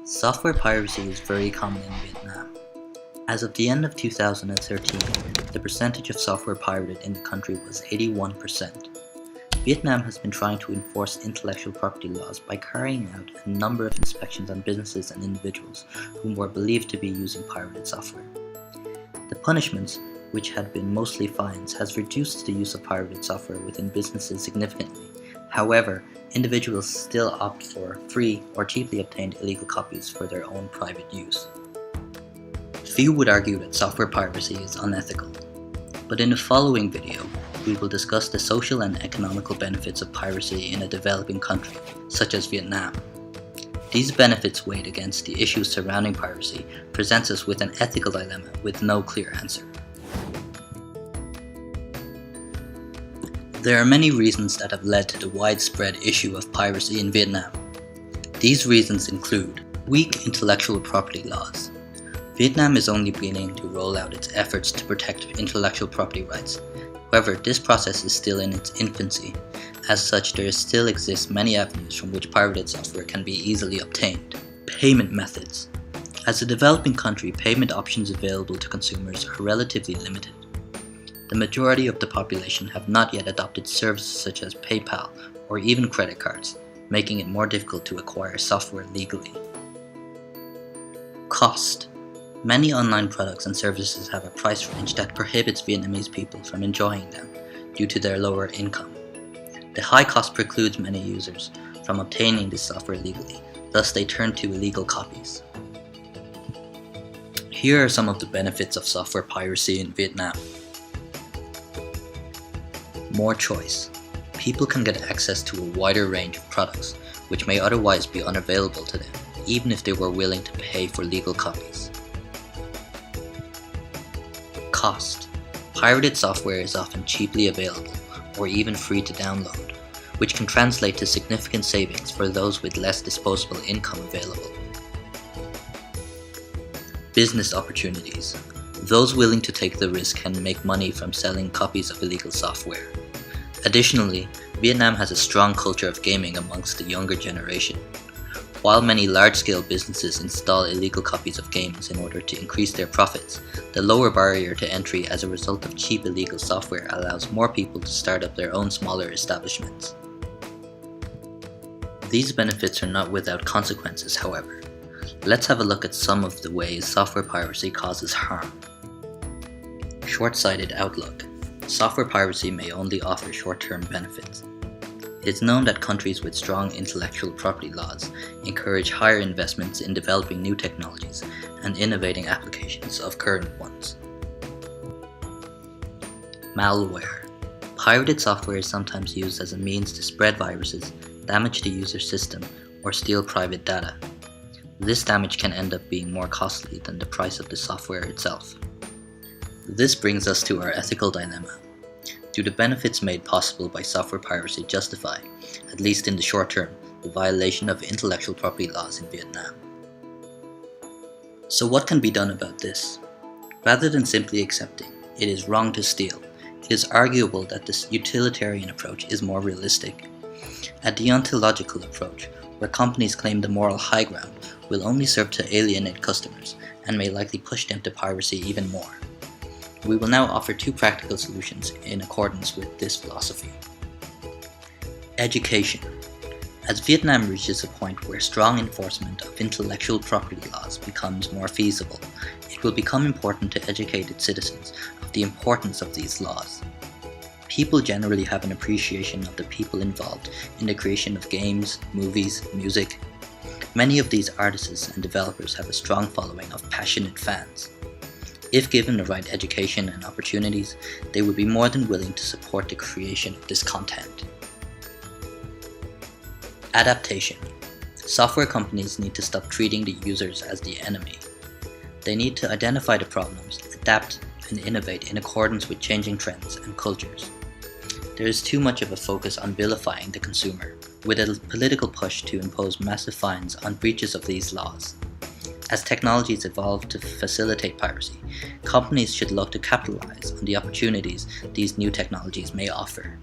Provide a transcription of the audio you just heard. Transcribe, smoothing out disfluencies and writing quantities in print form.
Software piracy is very common in Vietnam. As of the end of 2013, the percentage of software pirated in the country was 81%. Vietnam has been trying to enforce intellectual property laws by carrying out a number of inspections on businesses and individuals whom were believed to be using pirated software. The punishments, which had been mostly fines, has reduced the use of pirated software within businesses significantly. However, individuals still opt for free or cheaply obtained illegal copies for their own private use. Few would argue that software piracy is unethical, but in the following video, we will discuss the social and economical benefits of piracy in a developing country, such as Vietnam. These benefits weighed against the issues surrounding piracy presents us with an ethical dilemma with no clear answer. There are many reasons that have led to the widespread issue of piracy in Vietnam. These reasons include weak intellectual property laws. Vietnam is only beginning to roll out its efforts to protect intellectual property rights. However, this process is still in its infancy. As such, there still exist many avenues from which pirated software can be easily obtained. Payment methods. As a developing country, payment options available to consumers are relatively limited. The majority of the population have not yet adopted services such as PayPal or even credit cards, making it more difficult to acquire software legally. Cost. Many online products and services have a price range that prohibits Vietnamese people from enjoying them due to their lower income. The high cost precludes many users from obtaining this software legally, thus they turn to illegal copies. Here are some of the benefits of software piracy in Vietnam. More choice. People can get access to a wider range of products, which may otherwise be unavailable to them, even if they were willing to pay for legal copies. Cost. Pirated software is often cheaply available, or even free to download, which can translate to significant savings for those with less disposable income available. Business opportunities. Those willing to take the risk can make money from selling copies of illegal software. Additionally, Vietnam has a strong culture of gaming amongst the younger generation. While many large-scale businesses install illegal copies of games in order to increase their profits, the lower barrier to entry as a result of cheap illegal software allows more people to start up their own smaller establishments. These benefits are not without consequences, however. Let's have a look at some of the ways software piracy causes harm. Short-sighted outlook. Software piracy may only offer short-term benefits. It is known that countries with strong intellectual property laws encourage higher investments in developing new technologies and innovating applications of current ones. Malware. Pirated software is sometimes used as a means to spread viruses, damage the user system, or steal private data. This damage can end up being more costly than the price of the software itself. This brings us to our ethical dilemma. Do the benefits made possible by software piracy justify, at least in the short term, the violation of intellectual property laws in Vietnam? So what can be done about this? Rather than simply accepting it is wrong to steal, it is arguable that this utilitarian approach is more realistic. A deontological approach, where companies claim the moral high ground, will only serve to alienate customers and may likely push them to piracy even more. We will now offer two practical solutions in accordance with this philosophy. Education. As Vietnam reaches a point where strong enforcement of intellectual property laws becomes more feasible, it will become important to educate its citizens of the importance of these laws. People generally have an appreciation of the people involved in the creation of games, movies, music. Many of these artists and developers have a strong following of passionate fans. If given the right education and opportunities, they would be more than willing to support the creation of this content. Adaptation. Software companies need to stop treating the users as the enemy. They need to identify the problems, adapt, and innovate in accordance with changing trends and cultures. There is too much of a focus on vilifying the consumer, with a political push to impose massive fines on breaches of these laws. As technologies evolve to facilitate piracy, companies should look to capitalize on the opportunities these new technologies may offer.